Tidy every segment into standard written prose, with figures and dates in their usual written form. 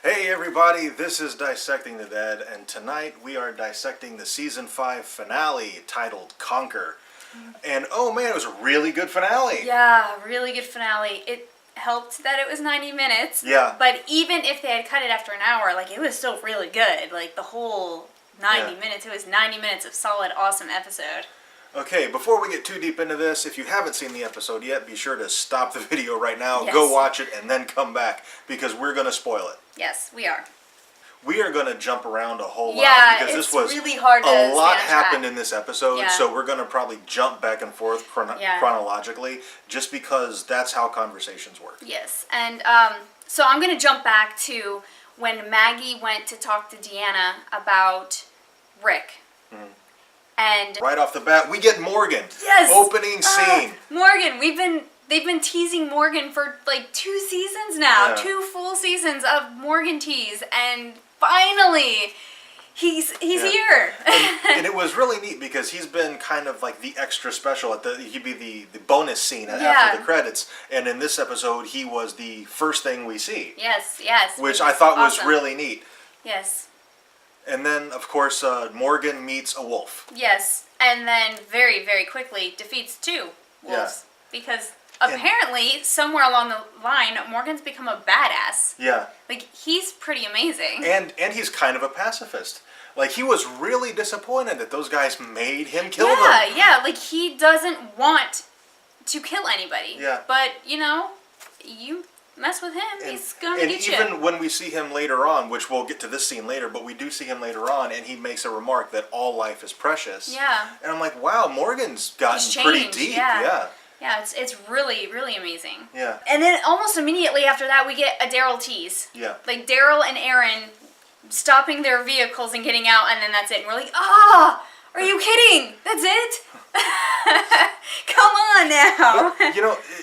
Hey everybody, this is Dissecting the Dead, and tonight we are dissecting the Season 5 finale titled Conquer. And oh man, it was a really good finale! Yeah, really good finale. It helped that it was 90 minutes. Yeah. But even if they had cut it after an hour, like, it was still really good. Like, the whole 90 minutes, it was 90 minutes of solid, awesome episode. Okay, before we get too deep into this, if you haven't seen the episode yet, be sure to stop the video right now, Yes. go watch it, and then come back, because we're going to spoil it. Yes, we are. We are going to jump around a whole lot, Yeah, because it's this was really hard to a lot stay on happened track. in this episode, Yeah. so we're going to probably jump back and forth Yeah. chronologically, just because that's how conversations work. Yes, and so I'm going to jump back to when Maggie went to talk to Deanna about Rick. And Right off the bat, we get Morgan. yes, Opening scene. Morgan. They've been teasing Morgan for like 2 seasons now, Yeah. 2 full seasons of Morgan tease, and finally, he's Yeah. here. And it was really neat because he's been kind of like the extra special he'd be the bonus scene Yeah. after the credits, and in this episode he was the first thing we see. yes, Which I thought was awesome. really neat. Yes. And then, of course, Morgan meets a wolf. Yes, and then very, very quickly defeats 2 wolves. Because apparently, somewhere along the line, Morgan's become a badass. Yeah. Like, he's pretty amazing. And he's kind of a pacifist. Like, he was really disappointed that those guys made him kill them. Yeah, like, he doesn't want to kill anybody. Yeah. But, you mess with him, he's gonna and get even you. when we see him later on, which we'll get to this scene later, but we do see him later on, and he makes a remark that all life is precious. Yeah. And I'm like, wow, Morgan's gotten He's pretty changed, deep. yeah. Yeah, it's really, really amazing. Yeah. And then almost immediately after that, we get a Daryl tease. Yeah. Like, Daryl and Aaron stopping their vehicles and getting out, and then that's it. And we're like, are you kidding? That's it? Come on now. But,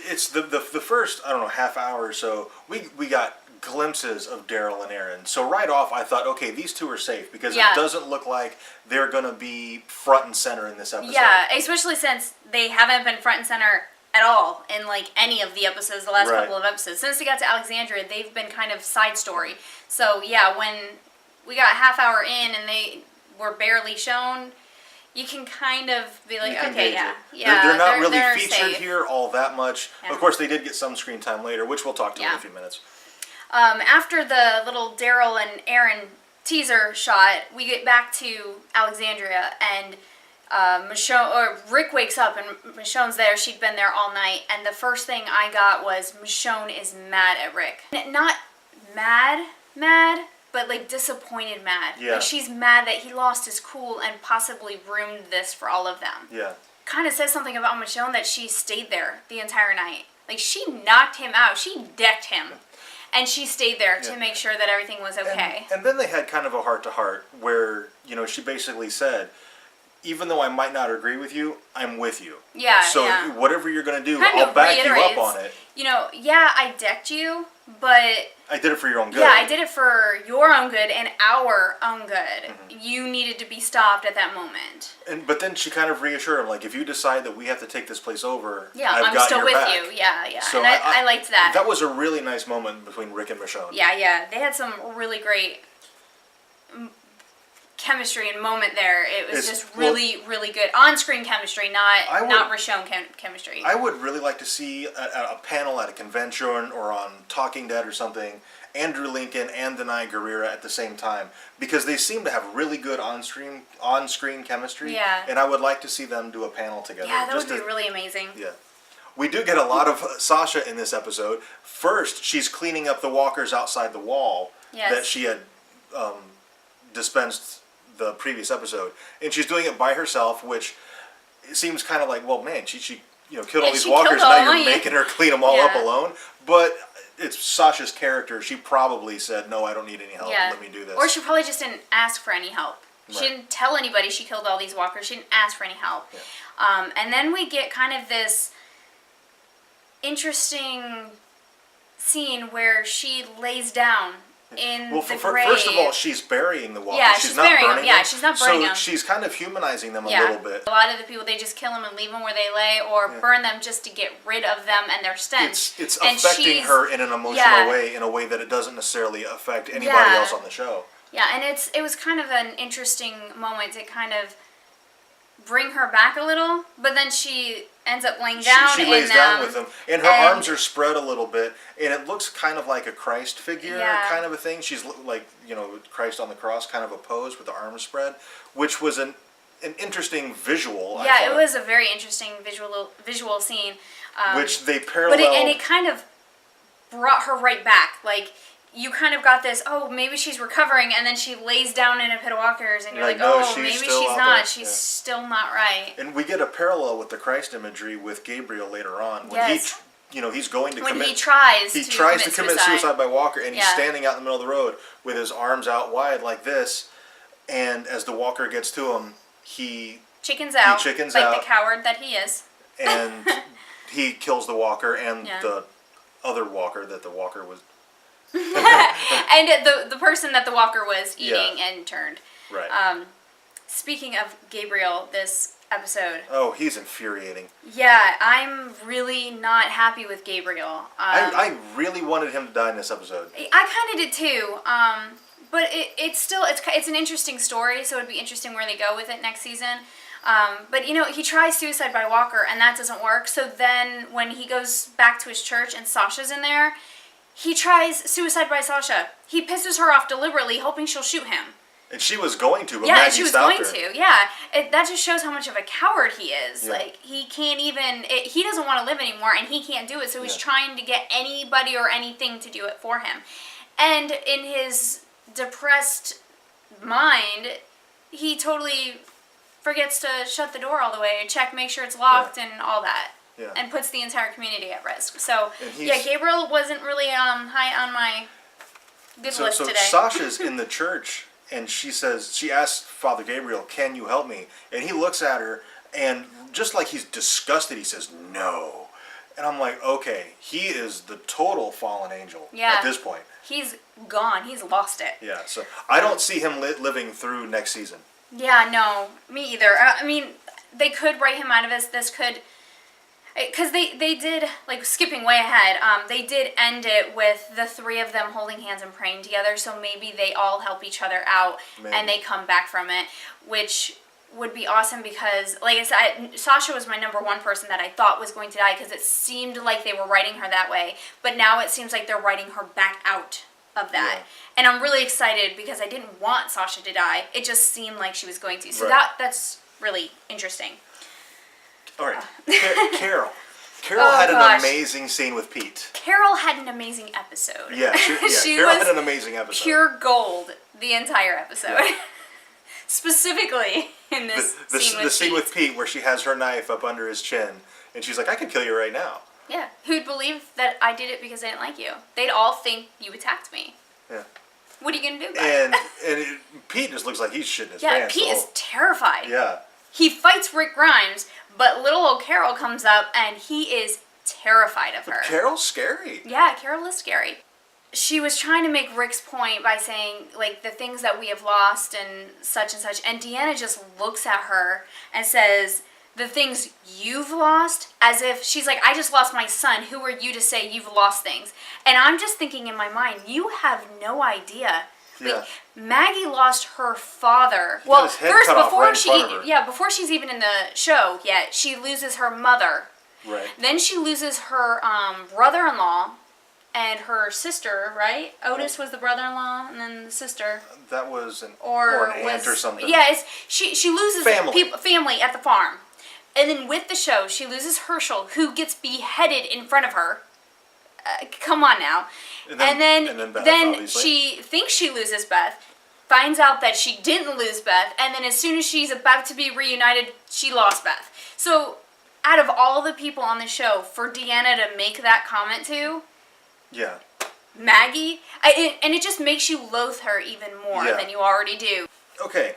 it's the first, I don't know, half hour or so, we got glimpses of Daryl and Aaron. So right off, I thought, okay, these 2 are safe, because Yeah. it doesn't look like they're going to be front and center in this episode. Yeah, especially since they haven't been front and center at all in, like, any of the episodes, the last Right. couple of episodes. Since they got to Alexandria, they've been kind of side story. So, yeah, when we got half hour in and they were barely shown, you can kind of be like, You can okay, gauge yeah. it. Yeah, They're not really they're featured safe. here all that much. Yeah. Of course, they did get some screen time later, which we'll talk to in Yeah. a few minutes. After the little Daryl and Aaron teaser shot, we get back to Alexandria, and Rick wakes up, and Michonne's there. She'd been there all night, and the first thing I got was Michonne is mad at Rick. Not mad, but like disappointed mad. Yeah. Like, she's mad that he lost his cool and possibly ruined this for all of them. Yeah. Kind of says something about Michonne that she stayed there the entire night. Like, she knocked him out. She decked him. And she stayed there to make sure that everything was okay. And then they had kind of a heart-to-heart where, she basically said, even though I might not agree with you, I'm with you. Yeah, So yeah. whatever you're going to do, Kind I'll of back you up reiterates, on it. Yeah, I decked you, but I did it for your own good. yeah, I did it for your own good and our own good. Mm-hmm. You needed to be stopped at that moment. But then she kind of reassured him, like, if you decide that we have to take this place over, Yeah, I've I'm got still your with back. you. Yeah. So And I liked that. That was a really nice moment between Rick and Michonne. Yeah. They had some really great chemistry and moment there. It was just really, really good on-screen chemistry, not Michonne chemistry. I would really like to see a panel at a convention or on Talking Dead or something, Andrew Lincoln and Denai Guerrera at the same time, because they seem to have really good on-screen chemistry. Yeah. And I would like to see them do a panel together. Yeah, that would be really amazing. Yeah. We do get a lot of Sasha in this episode. First, she's cleaning up the walkers outside the wall that she had dispensed the previous episode, and she's doing it by herself, which seems kind of like, well, man, she killed all these walkers, and now you're making her clean them all up alone. But it's Sasha's character. She probably said, no, I don't need any help. Let me do this. Or she probably just didn't ask for any help. She Right. didn't tell anybody she killed all these walkers. She didn't ask for any help. Yeah. And then we get kind of this interesting scene where she lays down in Well, the grave. first of all, she's burying the walkers. Yeah, she's not burying burning them. Yeah, them. she's not burning so them. she's kind of humanizing them a Yeah. little bit. A lot of the people, they just kill them and leave them where they lay, or burn them just to get rid of them and their stench. It's And affecting her in an emotional way, in a way that it doesn't necessarily affect anybody else on the show. Yeah, and it was kind of an interesting moment to kind of bring her back a little, but then she ends up laying down. She lays down with him, and her arms are spread a little bit, and it looks kind of like a Christ figure, kind of a thing. She's like, Christ on the cross, kind of a pose with the arms spread, which was an interesting visual. Yeah, it was a very interesting visual scene. Which they parallel. But it kind of brought her right back. Like, you kind of got this, oh, maybe she's recovering, and then she lays down in a pit of walkers, and you're like, no, oh, maybe she's not. She's still not right. And we get a parallel with the Christ imagery with Gabriel later on. When he's going to commit. When he tries to commit suicide by walker, and he's standing out in the middle of the road with his arms out wide like this, and as the walker gets to him, he chickens out, like the coward that he is. And he kills the walker and the other walker that the walker was... and the person that the walker was eating and turned. Right. Speaking of Gabriel, this episode. Oh, he's infuriating. Yeah, I'm really not happy with Gabriel. I really wanted him to die in this episode. I kind of did too. But it's an interesting story, so it'd be interesting where they go with it next season. But he tries suicide by walker, and that doesn't work. So then when he goes back to his church and Sasha's in there, he tries suicide by Sasha. He pisses her off deliberately, hoping she'll shoot him. And she was going to, but Maggie stopped her. Yeah. That just shows how much of a coward he is. Yeah. Like, he can't even... he doesn't want to live anymore, and he can't do it, so he's trying to get anybody or anything to do it for him. And in his depressed mind, he totally forgets to shut the door all the way, make sure it's locked, and all that. Yeah. And puts the entire community at risk. So, Gabriel wasn't really high on my good list today. So Sasha's in the church, and she asks Father Gabriel, "Can you help me?" And he looks at her, and just like he's disgusted, he says, "No." And I'm like, okay, he is the total fallen angel at this point. He's gone. He's lost it. Yeah, so I don't see him living through next season. Yeah, no, me either. I mean, they could write him out of this. This could... Because they did, like, skipping way ahead, they did end it with the three of them holding hands and praying together, so maybe they all help each other out, and they come back from it, which would be awesome because, like I said, Sasha was my number one person that I thought was going to die because it seemed like they were writing her that way, but now it seems like they're writing her back out of that. Yeah. And I'm really excited because I didn't want Sasha to die. It just seemed like she was going to. So that's really interesting. All right, Carol. Carol had an amazing scene with Pete. Carol had an amazing episode. Yeah, Carol had an amazing episode. Pure gold the entire episode. Yeah. Specifically in this scene with Pete where she has her knife up under his chin and she's like, "I could kill you right now." Yeah, who'd believe that I did it because I didn't like you? They'd all think you attacked me. Yeah. What are you going to do about it? Pete just looks like he's shitting his pants. Yeah, Pete is terrified. Yeah. He fights Rick Grimes, but little old Carol comes up and he is terrified of her. But Carol's scary. Yeah, Carol is scary. She was trying to make Rick's point by saying, like, the things that we have lost and such, and Deanna just looks at her and says, "The things you've lost," as if she's like, "I just lost my son. Who are you to say you've lost things?" And I'm just thinking in my mind, you have no idea. Yeah. Like, Maggie lost her father. Before she's even in the show yet, she loses her mother. Right. Then she loses her brother-in-law and her sister, right? Otis was the brother-in-law, and then the sister. That was an aunt or something. Yeah, she loses family at the farm. And then with the show, she loses Herschel, who gets beheaded in front of her. Come on now. And then Beth, she thinks she loses Beth, finds out that she didn't lose Beth, and then as soon as she's about to be reunited, she lost Beth. So, out of all the people on the show, for Deanna to make that comment to, Maggie, and it just makes you loathe her even more than you already do. Okay,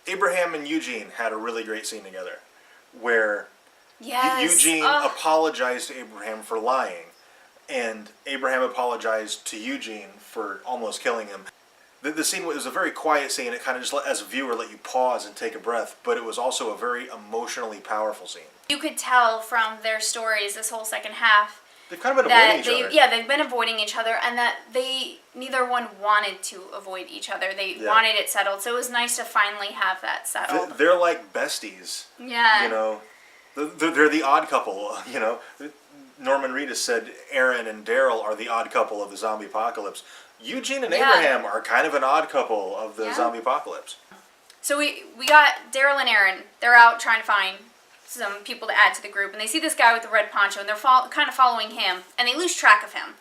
Abraham and Eugene had a really great scene together, where Eugene apologized to Abraham for lying. and Abraham apologized to Eugene for almost killing him. The scene was a very quiet scene. It kind of just as a viewer let you pause and take a breath, but it was also a very emotionally powerful scene. You could tell from their stories this whole second half They've kind of been avoiding each other. Yeah, they've been avoiding each other, and that neither one wanted to avoid each other. They wanted it settled, so it was nice to finally have that settled. They're like besties. Yeah. You know, they're the odd couple. You know, Norman Reedus said Aaron and Daryl are the odd couple of the zombie apocalypse. Eugene and Abraham are kind of an odd couple of the zombie apocalypse. So we got Daryl and Aaron. They're out trying to find some people to add to the group, and they see this guy with the red poncho, and they're kind of following him, and they lose track of him.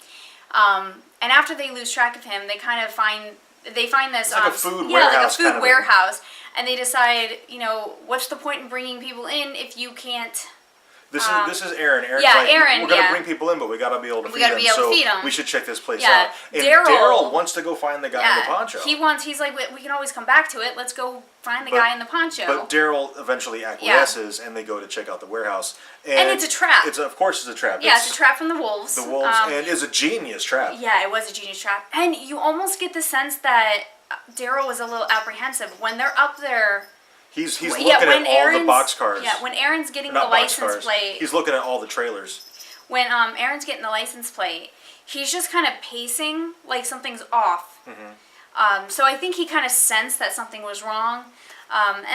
And after they lose track of him, they find this like a food warehouse, like a food warehouse, and they decide, what's the point in bringing people in if you can't. This is Aaron. Aaron's Aaron. We're gonna bring people in, but we gotta be able to feed them. We should check this place out. And Daryl wants to go find the guy in the poncho. He's like, we can always come back to it. Let's go find the guy in the poncho. But Daryl eventually acquiesces, and they go to check out the warehouse. And it's a trap. Of course, it's a trap. Yeah, it's a trap from the wolves. The wolves, and it's a genius trap. Yeah, it was a genius trap. And you almost get the sense that Daryl was a little apprehensive when they're up there. He's looking at all the boxcars. Yeah, when Aaron's getting the license plate. He's looking at all the trailers. When Aaron's getting the license plate, he's just kind of pacing like something's off. Mm-hmm. So I think he kind of sensed that something was wrong. And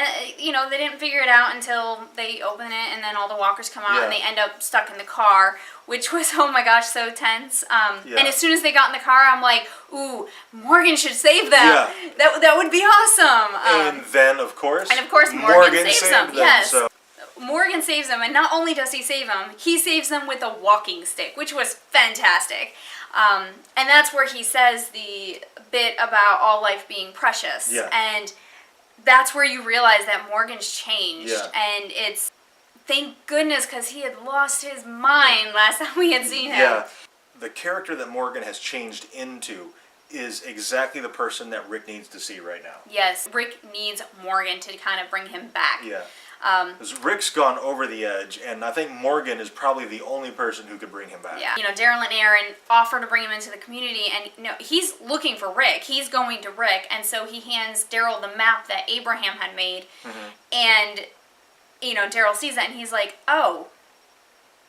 they didn't figure it out until they open it, and then all the walkers come out, and they end up stuck in the car, which was, oh my gosh, so tense. And as soon as they got in the car, I'm like, ooh, Morgan should save them. Yeah. That would be awesome. And then, of course, Morgan saves them. Yes. So. Morgan saves them, and not only does he save them, he saves them with a walking stick, which was fantastic. And that's where he says the bit about all life being precious. Yeah. And that's where you realize that Morgan's changed. Yeah. And it's, thank goodness, because he had lost his mind last time we had seen him. Yeah. The character that Morgan has changed into is exactly the person that Rick needs to see right now. Yes, Rick needs Morgan to kind of bring him back. Yeah. Because Rick's gone over the edge, and I think Morgan is probably the only person who could bring him back. Yeah. Daryl and Aaron offer to bring him into the community, and he's looking for Rick. He's going to Rick, and so he hands Daryl the map that Abraham had made, and Daryl sees that, and he's like, "Oh,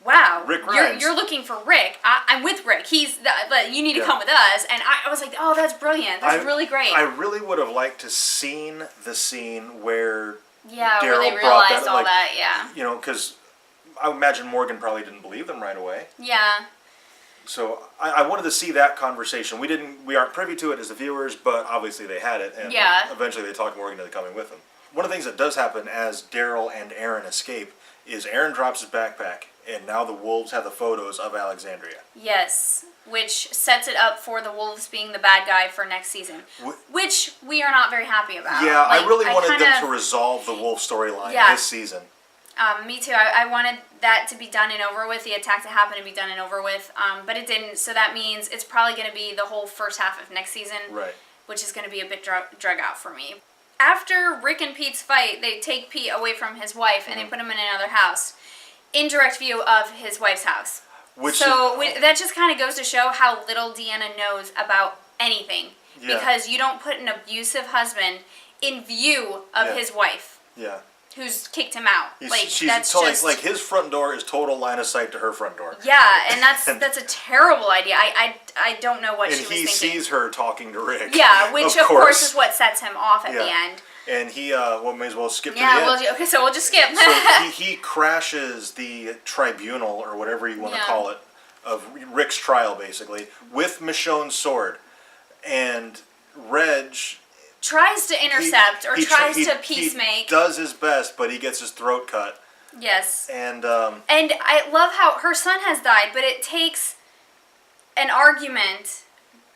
wow, Rick you're looking for Rick. I'm with Rick. But you need to come with us." And I was like, "Oh, that's brilliant. That's really great." I really would have liked to seen the scene where. Yeah, Daryl where they realized all that, yeah. Because I imagine Morgan probably didn't believe them right away. Yeah. So I wanted to see that conversation. We aren't privy to it as the viewers, but obviously they had it, and eventually they talked Morgan into coming with them. One of the things that does happen as Daryl and Aaron escape is Aaron drops his backpack, and now the wolves have the photos of Alexandria. Yes, which sets it up for the wolves being the bad guy for next season, which we are not very happy about. Yeah, I really wanted them to resolve the wolf storyline this season. Me too. I wanted that to be done and over with, the attack to happen to be done and over with, but it didn't, so that means it's probably going to be the whole first half of next season, which is going to be a bit drug out for me. After Rick and Pete's fight, they take Pete away from his wife, and they put him in another house, in direct view of his wife's house. That just kind of goes to show how little Deanna knows about anything. Yeah. Because you don't put an abusive husband in view of his wife. Yeah. Who's kicked him out. Like his front door is total line of sight to her front door. Yeah, and that's a terrible idea. I don't know what she was thinking. And he sees her talking to Rick. Yeah, which of course is what sets him off at the end. And he, may as well skip to the end. Okay, so we'll just skip. So he crashes the tribunal, or whatever you want to call it, of Rick's trial, basically, with Michonne's sword. And Reg tries to intercept, tries to peacemake. He does his best, but he gets his throat cut. Yes. And I love how her son has died, but it takes an argument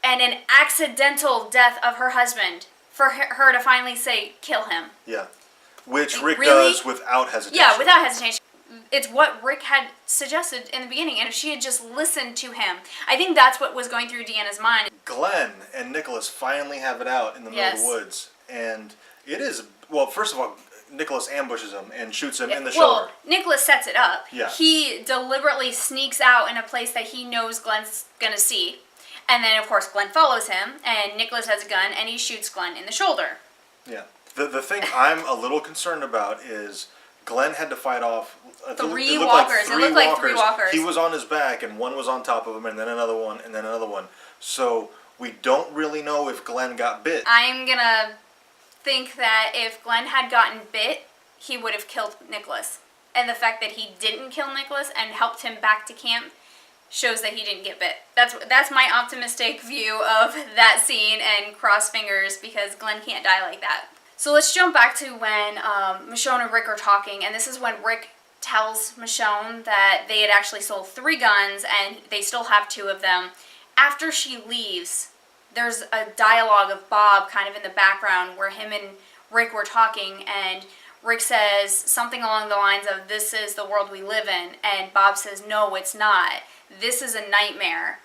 and an accidental death of her husband for her to finally say, kill him. Yeah. Which Rick does without hesitation. Yeah, without hesitation. It's what Rick had suggested in the beginning, and if she had just listened to him, I think that's what was going through Deanna's mind. Glenn and Nicholas finally have it out in the middle of the woods, and it is, well, first of all, Nicholas ambushes him and shoots him in the well, shoulder. Nicholas sets it up. Yeah. He deliberately sneaks out in a place that he knows Glenn's gonna see. And then, of course, Glenn follows him, and Nicholas has a gun, and he shoots Glenn in the shoulder. Yeah. The thing I'm a little concerned about is Glenn had to fight off Three walkers. It looked like three walkers. He was on his back, and one was on top of him, and then another one, and then another one. So we don't really know if Glenn got bit. I'm gonna think that if Glenn had gotten bit, he would have killed Nicholas. And the fact that he didn't kill Nicholas and helped him back to camp shows that he didn't get bit. That's my optimistic view of that scene, and cross fingers because Glenn can't die like that. So let's jump back to when Michonne and Rick are talking, and this is when Rick tells Michonne that they had actually sold 3 guns and they still have 2 of them. After she leaves, there's a dialogue of Bob kind of in the background where him and Rick were talking, and Rick says something along the lines of, "This is the world we live in," and Bob says, "No, it's not. This is a nightmare.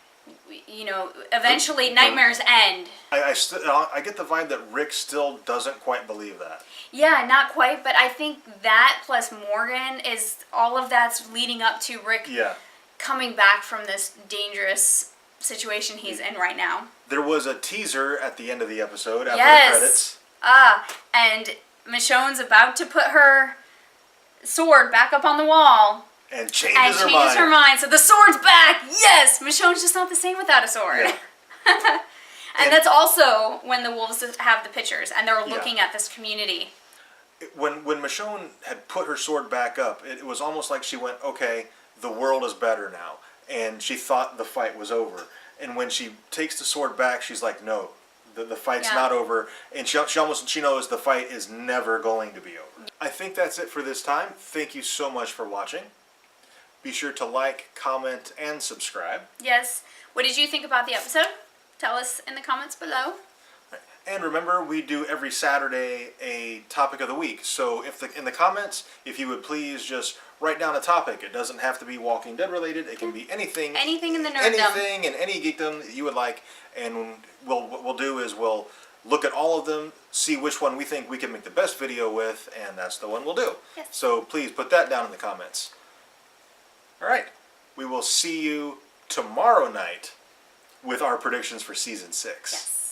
You know, eventually nightmares end." I get the vibe that Rick still doesn't quite believe that. Yeah, not quite, but I think that plus Morgan is all of that's leading up to Rick coming back from this dangerous situation he's in right now. There was a teaser at the end of the episode after the credits. And Michonne's about to put her sword back up on the wall. And changes her mind. So the sword's back. Yes! Michonne's just not the same without a sword. Yeah. and that's also when the wolves have the pictures and they're looking at this community. When Michonne had put her sword back up, it was almost like she went, okay, the world is better now. And she thought the fight was over. And when she takes the sword back, she's like, no, the fight's not over. And she knows the fight is never going to be over. I think that's it for this time. Thank you so much for watching. Be sure to like, comment, and subscribe. Yes. What did you think about the episode? Tell us in the comments below. And remember, we do every Saturday a topic of the week. So in the comments, if you would please just write down a topic. It doesn't have to be Walking Dead related. It can be anything. Anything in the nerddom. Anything and any geekdom that you would like. And what we'll do is we'll look at all of them, see which one we think we can make the best video with, and that's the one we'll do. Yes. So please put that down in the comments. All right. We will see you tomorrow night with our predictions for Season 6. Yes.